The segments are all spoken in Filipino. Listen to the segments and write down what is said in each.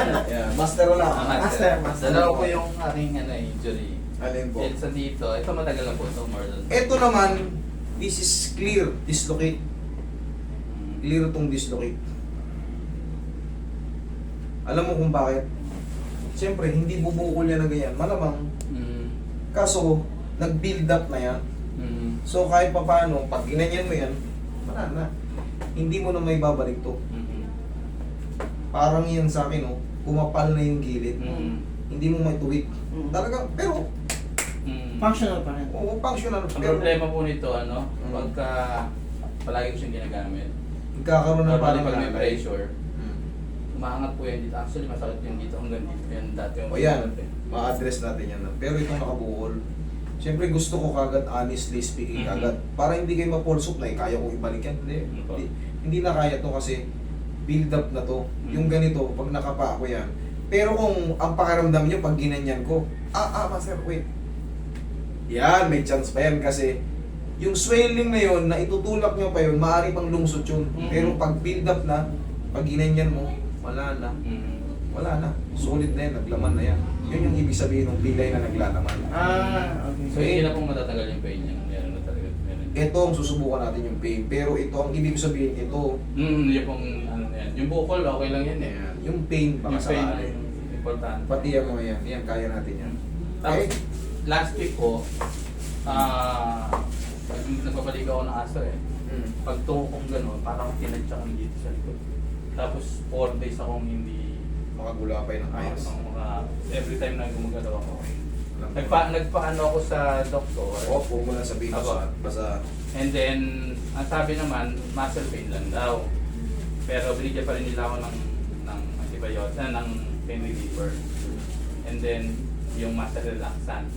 Yeah, master na. Master. Dalawa ko yung aking injury. Alin po? Sa dito, ito matagal na po ito, more than. Ito naman, this is clear, dislocate. Clear itong dislocate. Alam mo kung bakit? Siyempre, hindi bubukol yan na ganyan. Malamang, kaso, nag-build up na yan. So, kahit pa paano, pag ginanyan mo yan, wala na. Hindi mo na may babalik to. Parang yan sa akin, oh, kumapal na yung gilid. Hindi mo may tuwid. Talaga, pero, Functional pa rin. oo, functional. Ang Pero, problema po nito, pagka palagi ko siyang ginagamit, nagkakaroon na normally parang pag may lalay. pressure, umaangat po yan dito. Actually, masakit yung dito hanggang dito. Yan dati yung O yan, masakit eh. ma-address natin yan. Pero itong nakabukol, siyempre gusto ko kagad, honestly speaking, kagad. Para hindi kayo ma-pulse up na, kaya ko ibalik yan. Hindi na kaya to kasi build up na to. Yung ganito, pag nakapa ako yan. Pero kung ang pakiramdam nyo, pag ginanyan ko, master, wait. Yan, may chance pa yan kasi yung swelling na yun, na itutulak nyo pa yun, maaari pang lungsot yun. Pero pag build up na, pag ginanyan mo, wala na. Wala na. Solid na yan, naglaman na yan. Yun yung ibig sabihin ng pilay na naglalaman. Okay. So, hindi na pong matatagal yung pain niya. Meron na talaga. Meron. Ito ang susubukan natin yung pain. Pero ito, ang ibig sabihin, ito, Yung pong, yan. Yung bukol, okay lang yan eh. ayan, yung pain, baka Yung pain, sakali. importante. Pati yung mga yan, yan, kaya natin yan. Tapos, Okay? last week ko, nagpapaligaw ako ng aso eh. Pag tungo kong gano'n, parang tinadya kami dito sa likod. Tapos 4 days akong hindi Makagulapay ng ayos. every time na gumagalaw ako. Alam mo. Nagpaano ako sa doktor. Huwag mo na sabihin ko sa basta And then, ang sabi naman, muscle pain lang daw. Pero binigyan pa rin nila ako ng antibiotic, ng pain reliever. And then, yung muscle relaxant.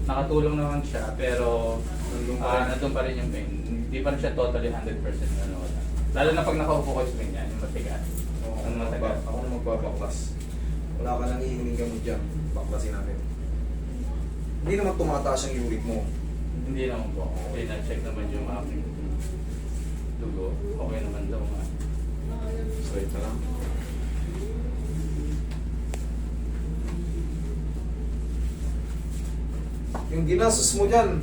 Nakatulong naman siya, pero nandun pa rin yung pain. Hindi pa rin siya totally 100% ano. Lalo na pag nakaupo ko sa ganyan, yung matigas. Ang matagal. ako na magbabaklas. Wala ka nang iinumin gamot dyan. Baklasin natin. Hindi naman tumataas ang uric mo. Hindi naman po. Okay, na-check naman yung aking dugo. Okay naman daw nga. Straight na lang. Yung ginastos mo dyan,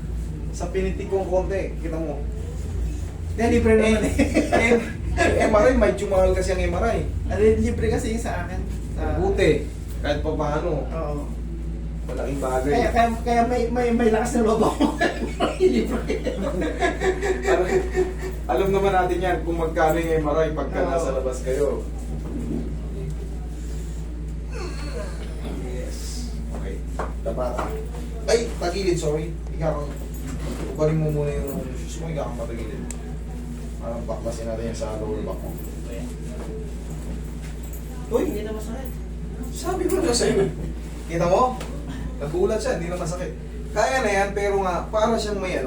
sa pinitik kong konti, kita mo. Libre naman eh. MRI, medyo mahal kasi ang MRI. Libre kasi yung sa akin. Buti, kahit pa paano, Oo. malaking bagay. Kaya may lakas na loob ako. Libre. Alam naman natin yan kung magkano yung MRI pagka Oo. nasa labas kayo. Yes. Okay. Dapat. Ay, tagilid, sorry. Ikaw kang, ubarin mo muna yung shoes mo, ikaw kang patagilid. Parang baklasin natin yan sa lower back mo. Uy, hindi na masakit. Sabi ko na sa'yo. Kita mo? Nagulat siya, hindi na masakit. Kaya na yan, pero nga, para siyang may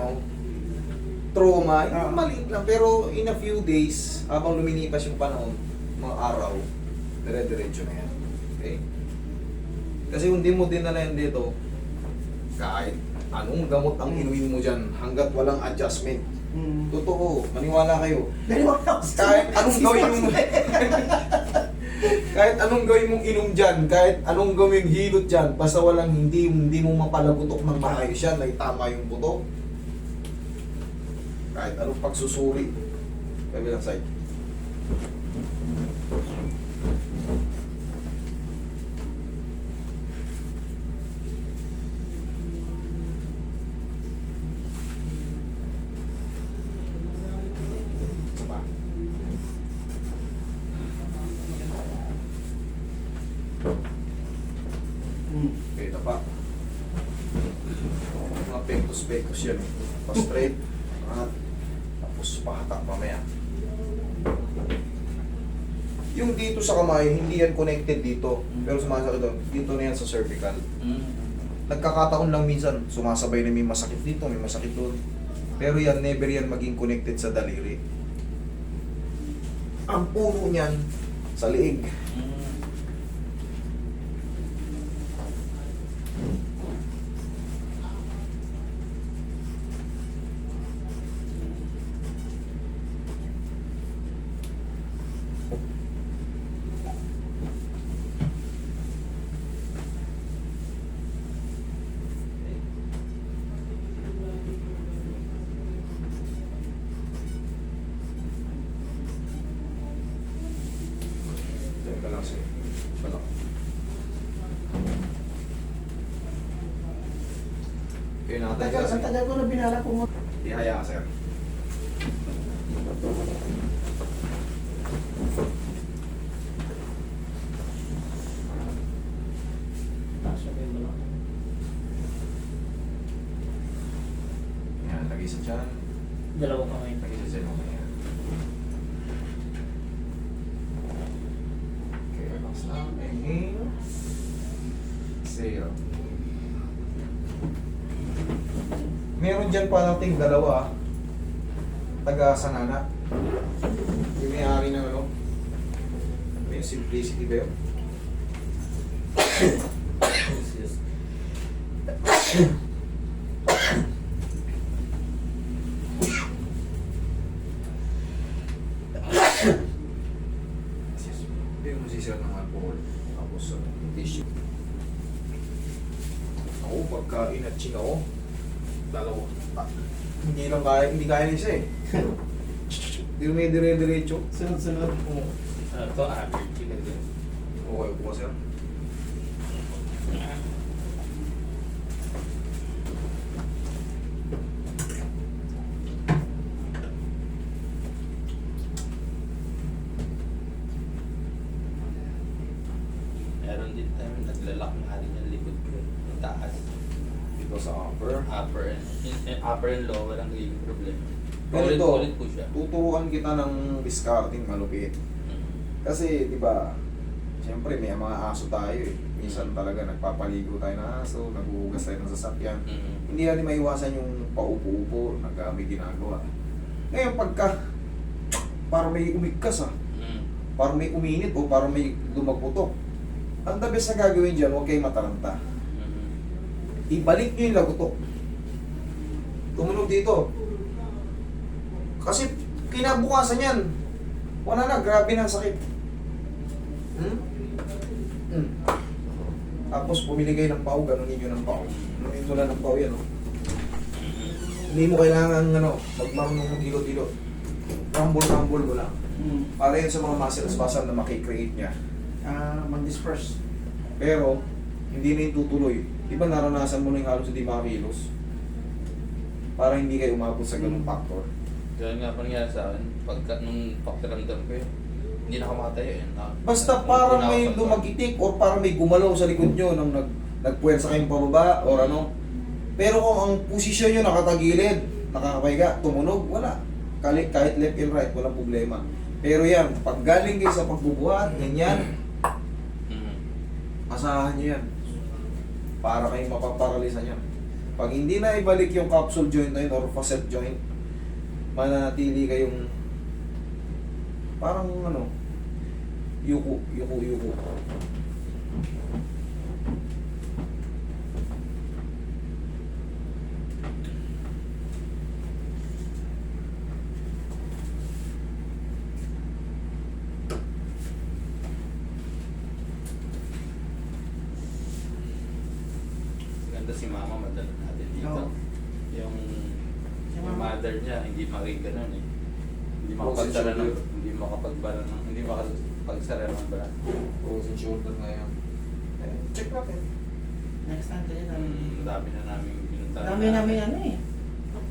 trauma. Maliit lang, pero in a few days, habang lumilipas yung panahon, mga araw, dire-diretso na yan. Okay? Kasi kung di mo dinala yan dito, kahit anong gamot ang inumin mo dyan, hanggat walang adjustment. Totoo, maniwala kayo. Kahit anong gawin mo, kahit anong gawin mong inom dyan, kahit anong gawin hilot dyan, basta walang hindi mo mapalagutok ng maayos yan, na itama yung buto. Kahit anong pagsusuri. Kabilang side. Isa pa. Okay, pa. Mga pectus yan. Pa-straight. At tapos pahatak mamaya. Yung dito sa kamay, hindi yan connected dito. Pero sumasakit doon. Dito na yan sa cervical. Nagkakataon lang minsan, sumasabay na may masakit dito, may masakit doon. Pero yan, never yan maging connected sa daliri. Ang puno niyan, sa liig. Kaya natin Tagal, kasi. ang tagal ko na binala po mo. Ihaya ka, sir. Yan, lagi sa tiyan. Dalawa kamay. Lagi sa tiyan. Okay, yan. Okay, relax lang. Inhale. Exhale. Meron dyan pa nating dalawa. Taga-sanana. Yung may-ari ng ano. May simplicity ba yun? Hindi mo sisira ng alcohol. Tapos tissue. Ako, pagka inatching ako, dalawa. Hindi lang kaya, hindi kaya ng isa eh. Hindi may dire-diretso. Sunod-sunod. Ito, allergy ka din. Okay po, sir. Meron din tayo, naglalak nga rin yung likod ko. Yung taas. Dito sa upper. Upper and lower ang nagiging problema. Ganito, Ulit-ulit po siya. tuturuan kita ng discarding malupit. Kasi, di ba, siyempre may mga aso tayo eh. Minsan talaga nagpapaligo tayo ng aso, naghuhugas tayo ng sasakyan. Hindi natin maiwasan yung paupo-upo, may ginagawa. Ngayon, pagka parang may umigkas parang may uminit o parang may lumagputok, ang the best na gagawin dyan, huwag kayong mataranta. Ibalik nyo yung lagutok. Tumunog dito. Kasi kinabukasan yan, wala na, grabe na ang sakit. Tapos bumili kayo ng pau, ganunin nyo ng pau. Ganunin mo lang ng pau yan, oh. Hindi mo kailangan, magmarunong ng dilo-dilo. Rumble-rumble mo lang. Para yun sa mga muscle spasm na makikreate niya. Mag-disperse. Pero, hindi na yung tutuloy. Di ba naranasan mo na yung halos hindi makakilos? Para hindi kayo umabot sa ganung factor. Ganyan nga pa nangyari sa akin. Pagka nung pakiramdam ko yun, hindi na kamatay yun. Basta parang may lumagitik or parang may gumalaw sa likod nyo nang nagpuwersa kayong pababa or ano. Pero kung ang posisyon nyo nakatagilid, nakakapahiga, tumunog, wala. Kahit left and right, walang problema. Pero yan, pag galing kayo sa pagbubuhat, ganyan, asahan nyo yan. Para kayong mapaparalisa niyan. Pag hindi na ibalik yung capsule joint na yun or facet joint, mananatili kayong parang yuko. Ganda si mama, madala natin dito. Oo. Yung Si yung mama. mother niya, hindi makikaganon eh. Hindi Frozen makapagsara ng, shoulder. hindi makapagsara ng bra. Frozen shoulder na yan. Check natin. Next time kayo na. Dami na namin pinuntahan. Dami namin eh.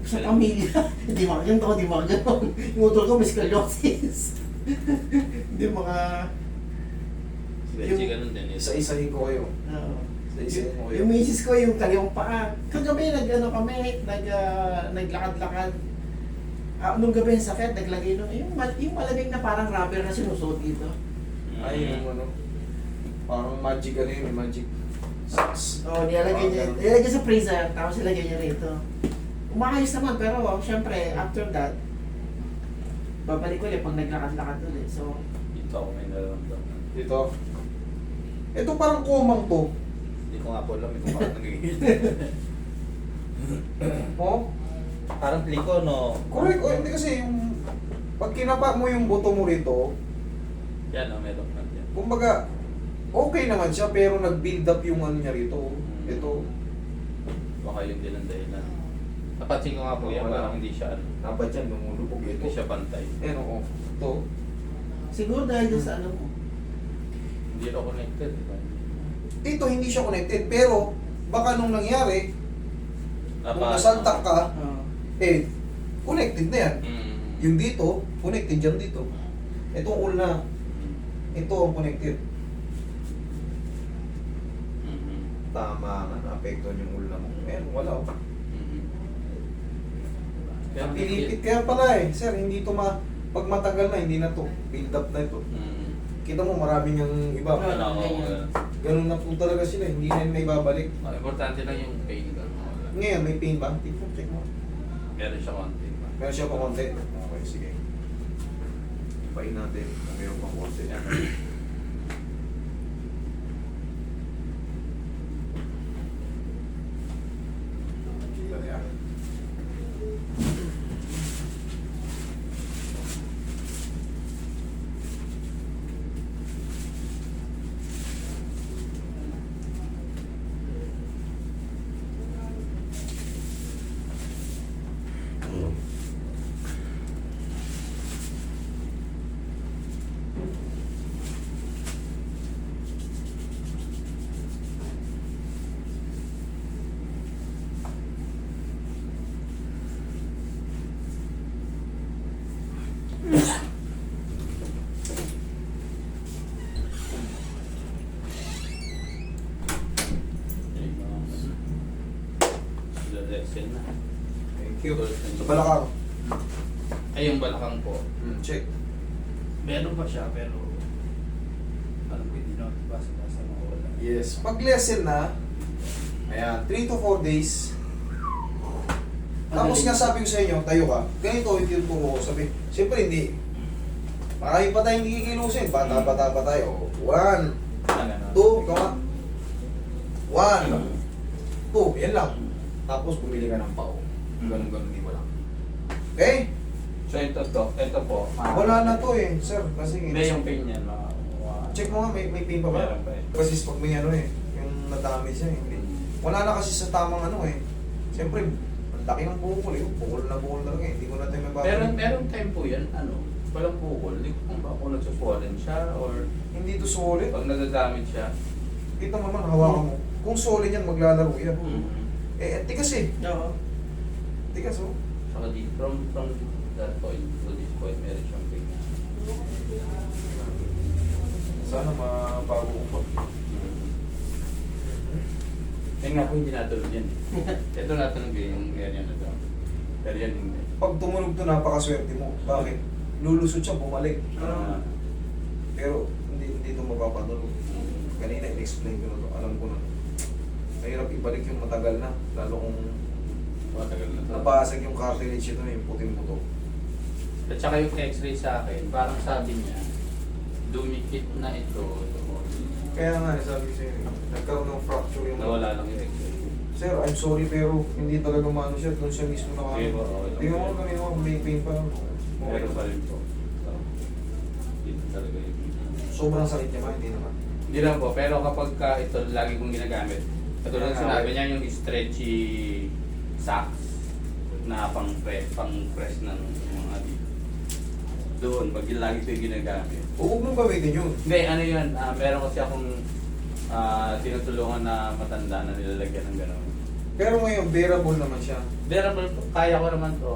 Sa pamilya. Hindi makaganto, hindi makaganon. Yung utol ko may scoliosis. Hindi maka... Si Benji ganun din eh. Isa-isahin ko kayo. Oo. Isa-isahin ko kayo. Yung misis ko, yung kaliwang paa. Kagabi, naglakad-lakad. Nung gabi yung sakit, naglagay yung malamig na parang rubber na sinusuot dito. Ay, yung parang magic yun, magic socks. Nilalagay niya sa freezer, tapos ilagay niya rito. Umayos naman, pero syempre, after that, babalik ulit pag naglakad-lakad ulit. So, Dito ako may nararamdaman. Dito. Ito parang kumang to. Hindi ko nga po alam kung parang nagigil. Oh? Parang pliko, no? Correct. O hindi kasi yung... Pag kinapa mo yung buto mo rito, Yan, meron na yan. kumbaga, okay naman siya, pero nag-build up yung ano niya rito. Ito. Baka yun din ang dahilan. Napansin ko nga po yan, Wala. parang hindi siya, Dapat yan, lumulubog ito. hindi siya pantay. Ayan, oo. Ito. siguro dahil dun sa ano mo. Hindi rin connected, di ba? Ito, hindi siya connected. Pero, baka nung nangyari, Kung nasaltak ka, Oo. eh, connected na yan. Mm. Yung dito, connected dyan dito. Itong ulna, ito ang connected. Mm. Tama nga, naapektuhan yung ulna mo. Ayan, wala. Oh. Mm. Ang pilipit kaya pala eh. Sir, hindi ito pag matagal na, hindi na to. Build up na ito. Mm. Kita mo, maraming yung iba. Wala ko. Ganun na po talaga sila. Hindi na may babalik. Importante lang yung pain. Wala. Ngayon, may pain ba? Tipo, check mo. Meron siya konti. Meron siya pa konti. Okay, sige. Ipain natin kung meron pa konti. Dali ah. Thank you. Sa balakang. Ay, yung balakang po. Check. Meron pa siya, pero parang pwede na basa-basa mawala. Yes. Pag lesson na, ayan, 3 to 4 days. Tapos nga sabi ko sa inyo, tayo ka, ganito yung tinuturo ko. Sabi, siyempre hindi. Marami pa tayong kikilusin. Bata-bata pa tayo. 1, 2, ikaw nga. 1, 2, yan lang. Tapos bumili ka ng pao. Ganun-ganun di mo lang. Okay? So ito po. Wala na to eh, sir. Kasi Hindi yung pain niya. check mo nga, may pain pa ba? Meron pa eh. Kasi pag may ano eh, yung nadamage siya eh. Hindi. Wala na kasi sa tamang ano eh. Siyempre, ang laki ng bukol eh. Bukol talaga eh. Hindi ko na tayo mababalik. Pero merong time po yan, walang bukol. Hindi ko kung ba kung nagsuswollen siya or Hindi to solid. pag nadadamage siya. Kita mo naman, hawakan mo. Kung solid yan, maglalaro yan. Mm. Eh, tikas eh. Oo. Tikas oh. Saka di, from that point to this point, meron siyang pain. Sana mabago ko pa. Yung nga po hindi natulog yan. Ito natulog yung area na to. Pero yan hindi. Pag tumunog to, napakaswerte mo. Bakit? Lulusot siya, bumalik. Pero hindi ito mapapatunog. Kanina, in-explain ko na to. Alam ko na. Mahirap ibalik yung matagal na. Lalo kung Matagal na to. nabasag yung cartilage ito, yung puting-puto. At saka yung x-ray sa akin, parang sabi niya, dumikit na ito. Kaya nga, sabi ko sa'yo, nagkaroon ng fracture yung... Nawala lang yung x-ray. Sir, I'm sorry pero hindi talaga maano siya. Doon siya mismo na Okay, oo. Tingnan mo kanina mo, may pain pa. Meron pa rin po. So, dito talaga yung... Sobrang sakit niya ba? Hindi naman. Hindi lang po, pero kapag ito lagi kong ginagamit, katulad ng sinabi niya yung stretchy socks na pang-press ng mga dito. Doon, pag yun lagi ito yung ginagamit. Huwag mong gamitin yun. Hindi, ano yun, meron kasi akong tinutulungan na matanda na nilalagyan ng gano'n. Pero ngayon, bearable naman siya. Bearable po, kaya ko naman to.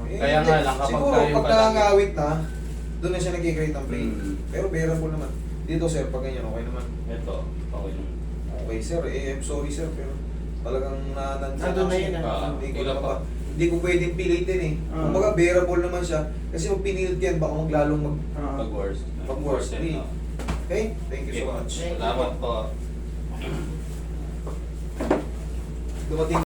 Eh, Kaya nga lang, kapag siguro, kayo pag palagi- nangangawit na, doon na siya nagkikreate ng pain. Mm. Pero bearable naman. Dito sir, pag ganyan, okay naman. Ito, okay yung... Okay sir, I'm sorry sir, pero talagang Nandun na yun, Hindi ko Kulang na pa. hindi ko pwedeng pilitin eh. Kumbaga bearable naman siya. Kasi kung pinilit yan, baka maglalong Pag-worse. Pag-worse, hindi. Okay? Thank you so much. Salamat po. Dumating